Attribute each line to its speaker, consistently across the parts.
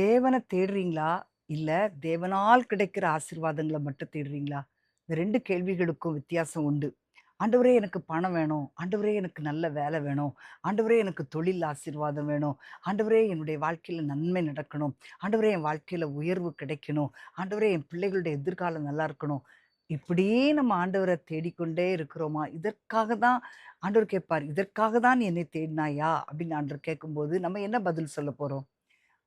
Speaker 1: தேவன தேடுறீங்களா? இல்ல தேவனால் கிடைக்கிற ஆசீர்வாதங்கள மட்டும் தேடுறீங்களா? இந்த 2 கேள்விகளுக்கும் வித்தியாசம் உண்டு. ஆண்டவரே எனக்கு பணம் வேணும். ஆண்டவரே எனக்கு நல்ல வேலை வேணும். ஆண்டவரே எனக்கு தொழில் ஆசீர்வாதம் வேணும். ஆண்டவரே என்னுடைய வாழ்க்கையில நன்மை நடக்கணும். ஆண்டவரே என் வாழ்க்கையில உயர்வு கிடைக்கணும். ஆண்டவரே என் பிள்ளைகளுடைய எதிர்காலம் நல்லா இருக்கணும். இப்படியே நம்ம ஆண்டவர தேடிக்கொண்டே இருக்கிறோமா? இதற்காக தான் ஆண்டவர் கேட்பார். "இதற்காக தான் நீ என்னை தேடினாயா?" அப்படின்னு ஆண்டவர் கேட்கும்போது, நம்ம என்ன பதில் சொல்லப் போறோம்?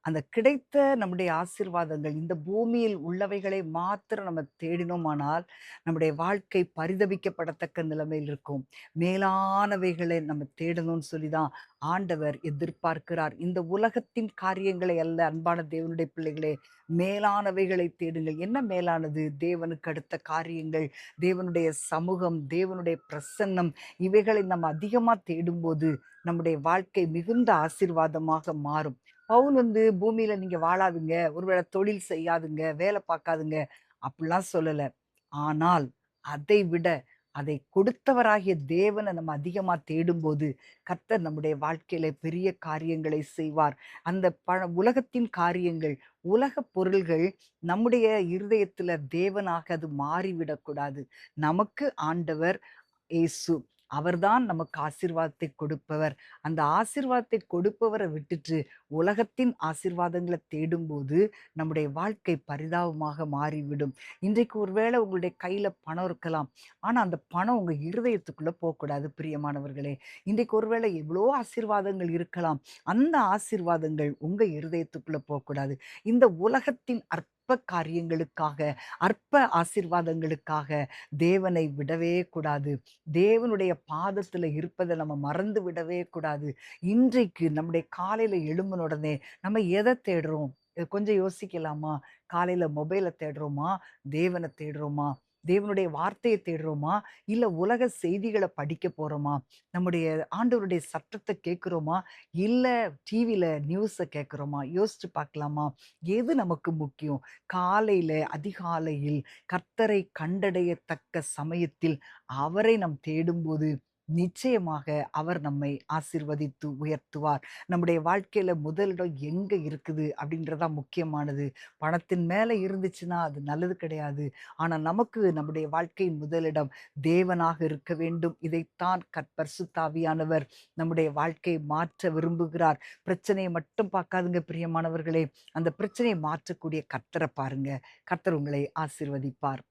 Speaker 1: அந்த கிடைத்த நம்முடைய ஆசீர்வாதங்கள் இந்த பூமியில் உள்ளவைகளை மாத்திரம் நம்ம தேடினோமானால், நம்முடைய வாழ்க்கை பரிதபிக்கப்படத்தக்க நிலைமையில் இருக்கும். மேலானவைகளை நம்ம தேடணும்னு சொல்லி தான் ஆண்டவர் எதிர்பார்க்கிறார். இந்த உலகத்தின் காரியங்களை அல்ல அன்பான தேவனுடைய பிள்ளைகளே, மேலானவைகளை தேடுங்கள். என்ன மேலானது? தேவனுக்கு அடுத்த காரியங்கள், தேவனுடைய சமூகம், தேவனுடைய பிரசன்னம் இவைகளை நம்ம அதிகமா தேடும்போது, நம்முடைய வாழ்க்கை மிகுந்த ஆசீர்வாதமாக மாறும். பவுல் பூமியில நீங்க வாழாதீங்க, ஒருவேளை தொழில் செய்யாதுங்க, வேலை பார்க்காதுங்க அப்படிலாம் சொல்லல. ஆனால் அதை விட அதை கொடுத்தவராகிய தேவன நம்ம அதிகமா தேடும்போது, கர்த்தர் நம்முடைய வாழ்க்கையில பெரிய காரியங்களை செய்வார். அந்த உலகத்தின் காரியங்கள், உலகப் பொருள்கள் நம்முடைய இருதயத்தில தேவனாக அது மாறிவிடக்கூடாது. நமக்கு ஆண்டவர் இயேசு. அவர்தான் நமக்கு ஆசீர்வாதத்தை கொடுப்பவர். அந்த ஆசீர்வாதத்தை கொடுப்பவர விட்டுட்டு, உலகத்தின் ஆசீர்வாதங்கள தேடும்போது, நம்முடைய வாழ்க்கை பரிதாபமாக மாறிவிடும். இன்றைக்கு ஒருவேளை உங்களுடைய கையில பணம் இருக்கலாம். ஆனா, அந்த பணம் உங்க இருதயத்துக்குள்ள போக்கூடாது பிரியமானவர்களே. இன்றைக்கு ஒருவேளை எவ்வளோ ஆசீர்வாதங்கள் இருக்கலாம். அந்த ஆசீர்வாதங்கள் உங்க இருதயத்துக்குள்ள போக்கூடாது. இந்த உலகத்தின் அற்ப காரியங்களுக்காக, அற்ப ஆசீர்வாதங்களுக்காக தேவனை விடவே கூடாது. தேவனுடைய பாதத்துல இருப்பத நம்ம மறந்து விடவே கூடாது. இன்றைக்கு நம்முடைய காலையில எழும்பின உடனே நம்ம எத தேடுறோம்? கொஞ்சம் யோசிக்கலாமா? காலையில மொபைல தேடுறோமா? தேவன தேடுறோமா? தேவனுடைய வார்த்தைய தேடுறோமா? இல்ல உலக செய்திகள படிக்க போறோமா? நம்முடைய ஆண்டவருடைய சத்தத்த கேட்கிறோமா? இல்ல டிவில நியூஸ கேட்கிறோமா? யோசிச்சு பார்க்கலாமா? எது நமக்கு முக்கியம்? காலையில அதிகாலையில் கர்த்தரை கண்டடையத்தக்க சமயத்தில் அவரை நாம் தேடும்போது, நிச்சயமாக அவர் நம்மை ஆசீர்வதித்து உயர்த்துவார். நம்முடைய வாழ்க்கையில முதலிடம் எங்க இருக்குது அப்படின்றது தான் முக்கியமானது. பணத்தின் மேல இருந்துச்சுன்னா அது நல்லது கிடையாது. ஆனா நமக்கு நம்முடைய வாழ்க்கையின் முதலிடம் தேவனாக இருக்க வேண்டும். இதைத்தான் பரிசுத்த ஆவியானவர் நம்முடைய வாழ்க்கையை மாற்ற விரும்புகிறார். பிரச்சனைய மட்டும் பார்க்காதீங்க பிரியமானவர்களே. அந்த பிரச்சனைய மாற்றக்கூடிய கர்த்தர பாருங்க. கர்த்தர் உங்களை ஆசீர்வதிப்பார்.